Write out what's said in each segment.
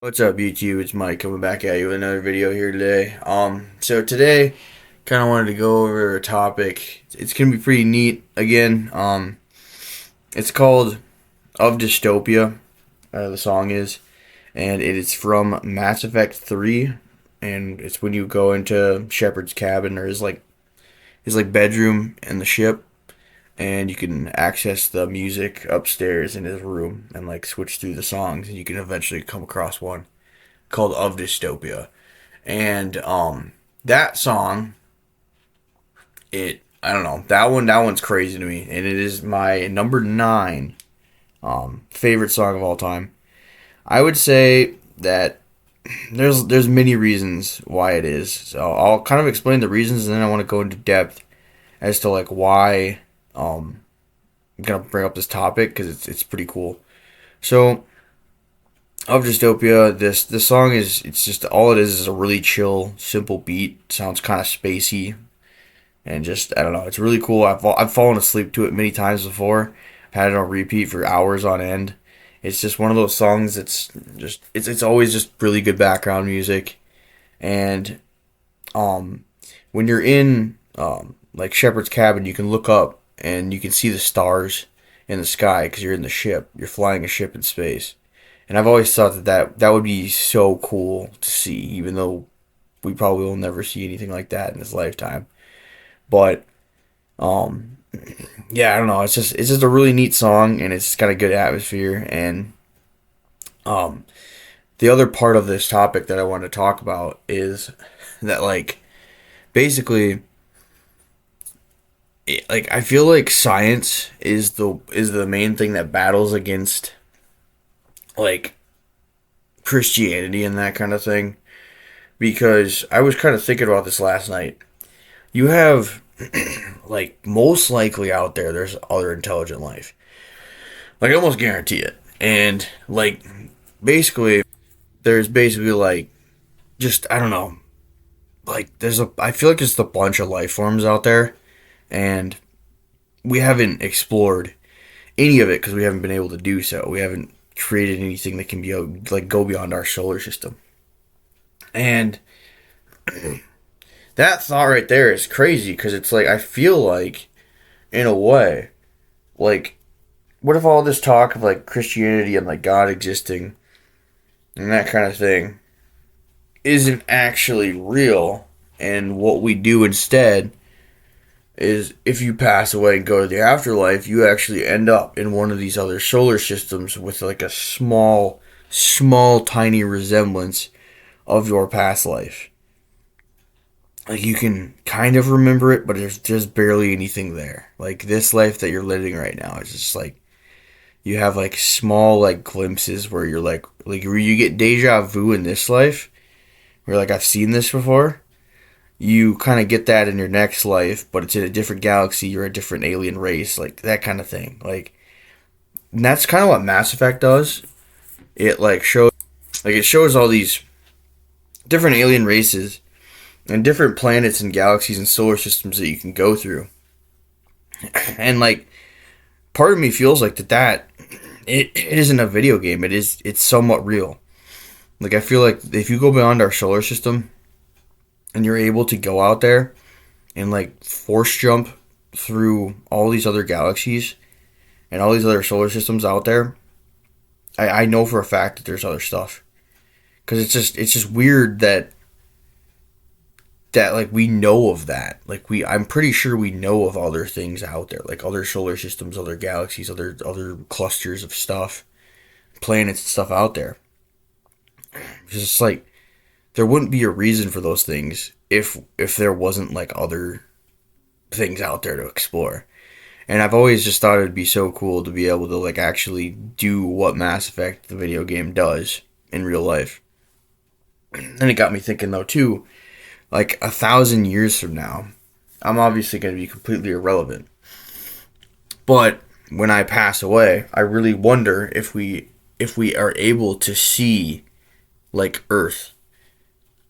What's up, YouTube? It's Mike coming back at you with another video here today. So today, kind of wanted to go over a topic. It's gonna be pretty neat. Again, it's called "Of Dystopia." The song is, and it is from Mass Effect 3, and it's when you go into Shepard's cabin or his bedroom in the ship, and you can access the music upstairs in his room and switch through the songs, and you can eventually come across one called "Of Dystopia." And that song, I don't know, that one's crazy to me, and it is my number 9 favorite song of all time. I would say that there's many reasons why it is. So I'll kind of explain the reasons, and then I want to go into depth as to why I'm gonna bring up this topic because it's pretty cool. So, of Dystopia, this song it's just all it is a really chill, simple beat. Sounds kind of spacey, and just I don't know, it's really cool. I've fallen asleep to it many times before. I've had it on repeat for hours on end. It's just one of those songs that's it's always just really good background music. And um when you're in Shepard's cabin, you can look up and you can see the stars in the sky because you're in the ship. You're flying a ship in space. And I've always thought that would be so cool to see, even though we probably will never see anything like that in this lifetime. But um, yeah, I don't know. It's just a really neat song, and it's got a good atmosphere. And um, the other part of this topic that I want to talk about is that basically, I feel like science is the main thing that battles against like Christianity and that kind of thing, because I was kind of thinking about this last night. You have most likely out there's other intelligent life. I almost guarantee it. And basically there's basically just I don't know. There's a I feel like there's a bunch of life forms out there, and we haven't explored any of it because we haven't been able to do so. We haven't created anything that can be go beyond our solar system. And that thought right there is crazy because it's I feel like, in a way, like what if all this talk of Christianity and God existing and that kind of thing isn't actually real, and what we do instead is, if you pass away and go to the afterlife, you actually end up in one of these other solar systems with a small tiny resemblance of your past life. You can kind of remember it, but there's just barely anything there. This life that you're living right now is just you have small glimpses where you're where you get deja vu in this life, where I've seen this before. You kind of get that in your next life, but it's in a different galaxy. You're a different alien race, that kind of thing. And that's kind of what Mass Effect does. It shows all these different alien races and different planets and galaxies and solar systems that you can go through. And part of me feels that it isn't a video game. It's somewhat real. I feel like if you go beyond our solar system and you're able to go out there and force jump through all these other galaxies and all these other solar systems out there, I know for a fact that there's other stuff. Because it's just weird that we know of that. I'm pretty sure we know of other things out there, other solar systems, other galaxies, other clusters of stuff, planets and stuff out there. It's just there wouldn't be a reason for those things if there wasn't other things out there to explore. And I've always just thought it'd be so cool to be able to actually do what Mass Effect the video game does in real life. And it got me thinking though too, 1,000 years from now, I'm obviously going to be completely irrelevant. But when I pass away, I really wonder if we are able to see Earth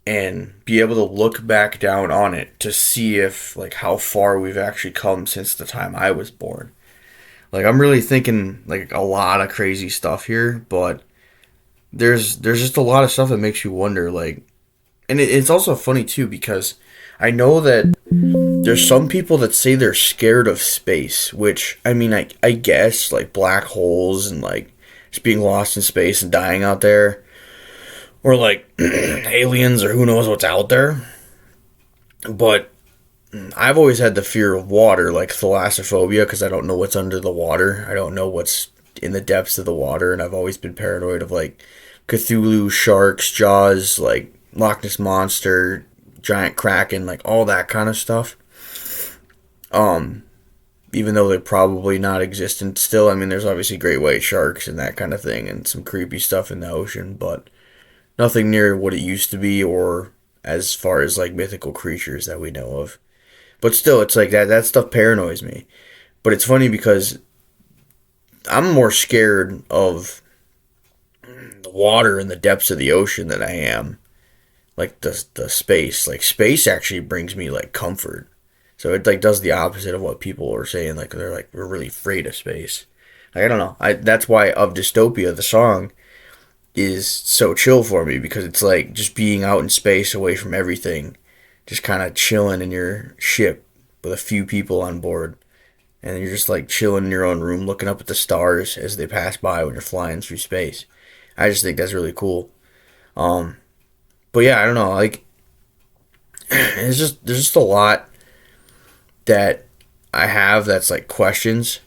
and be able to look back down on it to see if how far we've actually come since the time I was born. I'm really thinking a lot of crazy stuff here, but there's just a lot of stuff that makes you wonder, like, and it's also funny too because I know that there's some people that say they're scared of space, which I mean, I guess like black holes and like just being lost in space and dying out there, or like aliens or who knows what's out there. But I've always had the fear of water, like thalassophobia, because I don't know what's under the water. I don't know what's in the depths of the water, and I've always been paranoid of like Cthulhu, sharks, Jaws, like Loch Ness monster, giant kraken, like all that kind of stuff. Um, Even though they're probably not existent still. I mean, there's obviously great white sharks and that kind of thing, and some creepy stuff in the ocean, but nothing near what it used to be, or as far as like mythical creatures that we know of. But still, it's like that stuff paranoids me. But it's funny because I'm more scared of the water and the depths of the ocean than I am like the space. Like space actually brings me like comfort. So it like does the opposite of what people are saying. Like they're like we're really afraid of space. Like, I don't know. That's why of Dystopia the song is so chill for me because it's like just being out in space away from everything, just kind of chilling in your ship with a few people on board, and you're just like chilling in your own room looking up at the stars as they pass by when you're flying through space. I just think that's really cool. Um, but yeah, I don't know. Like, there's just a lot that I have that's like questions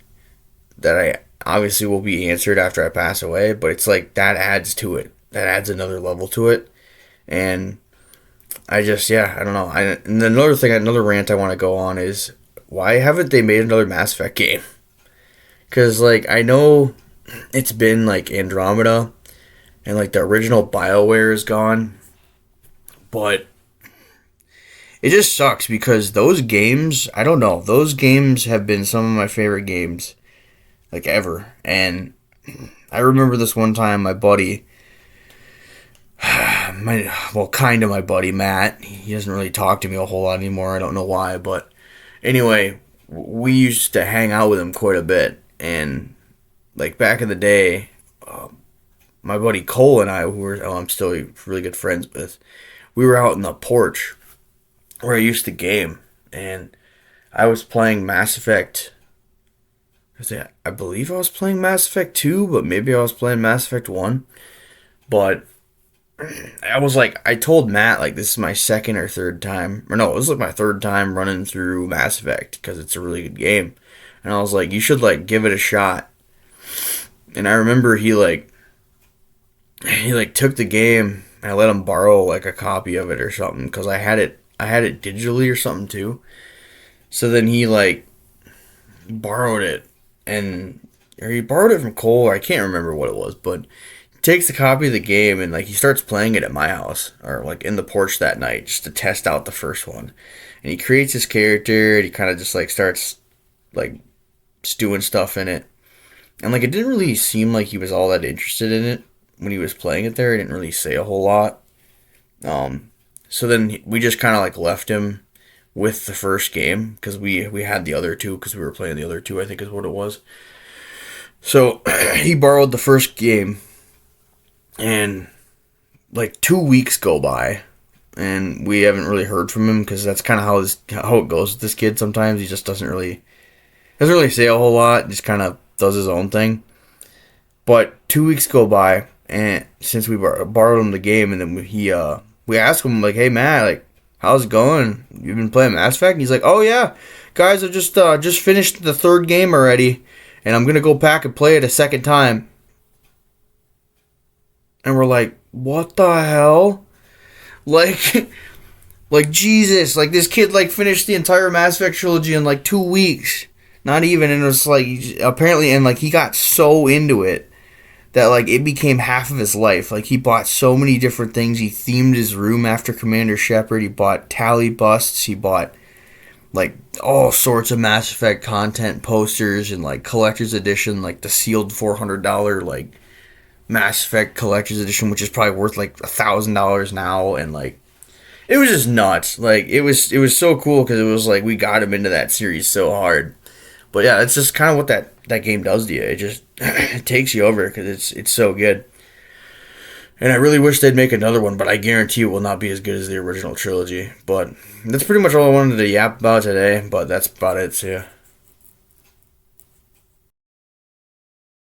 that I obviously will be answered after I pass away. But it's like that adds to it. That adds another level to it. And I just I don't know. And another thing, another rant I want to go on is why haven't they made another Mass Effect game? Because like I know it's been like Andromeda and like the original BioWare is gone, but it just sucks because those games, I don't know, those games have been some of my favorite games like ever. And I remember this one time my buddy, kind of my buddy Matt, he doesn't really talk to me a whole lot anymore. I don't know why, but anyway, we used to hang out with him quite a bit. And like back in the day, my buddy Cole and I, I'm still really good friends with, we were out in the porch where I used to game, and I was playing Mass Effect. I believe I was playing Mass Effect 2, but maybe I was playing Mass Effect 1. But I was like, I told Matt, like, this is my second or third time. Or no, it was like my third time running through Mass Effect because it's a really good game. And I was like, you should, like, give it a shot. And I remember he took the game and I let him borrow, like, a copy of it or something because I had it digitally or something too. So then he, like, borrowed it. Or he borrowed it from Cole, or I can't remember what it was, but takes a copy of the game and like he starts playing it at my house or like in the porch that night just to test out the first one. And he creates his character and he kind of just like starts like doing stuff in it. And like it didn't really seem like he was all that interested in it when he was playing it there. He didn't really say a whole lot. So then we just kind of like left him with the first game because we had the other two because we were playing the other two, I think is what it was. So he borrowed the first game. And like 2 weeks go by, and we haven't really heard from him because that's kind of how it goes with this kid. Sometimes he just doesn't really say a whole lot. Just kind of does his own thing. But 2 weeks go by, and since we borrowed him the game, and then we asked him like, "Hey Matt, like how's it going? You've been playing Mass Effect?" And he's like, "Oh yeah, guys, I just finished the third game already, and I'm gonna go back and play it a second time." And we're like, what the hell? Like, like Jesus, like this kid like finished the entire Mass Effect trilogy in like 2 weeks. Not even, and it was like, apparently, and like he got so into it that like it became half of his life. Like he bought so many different things. He themed his room after Commander Shepard. He bought tally busts. He bought like all sorts of Mass Effect content posters and like collector's edition, like the sealed $400 like Mass Effect Collector's Edition, which is probably worth like $1,000 now, and like it was just nuts. Like it was so cool because it was like we got him into that series so hard. But yeah, it's just kind of what that game does to you. It just it takes you over because it's so good. And I really wish they'd make another one, but I guarantee it will not be as good as the original trilogy. But that's pretty much all I wanted to yap about today, but that's about it, so yeah.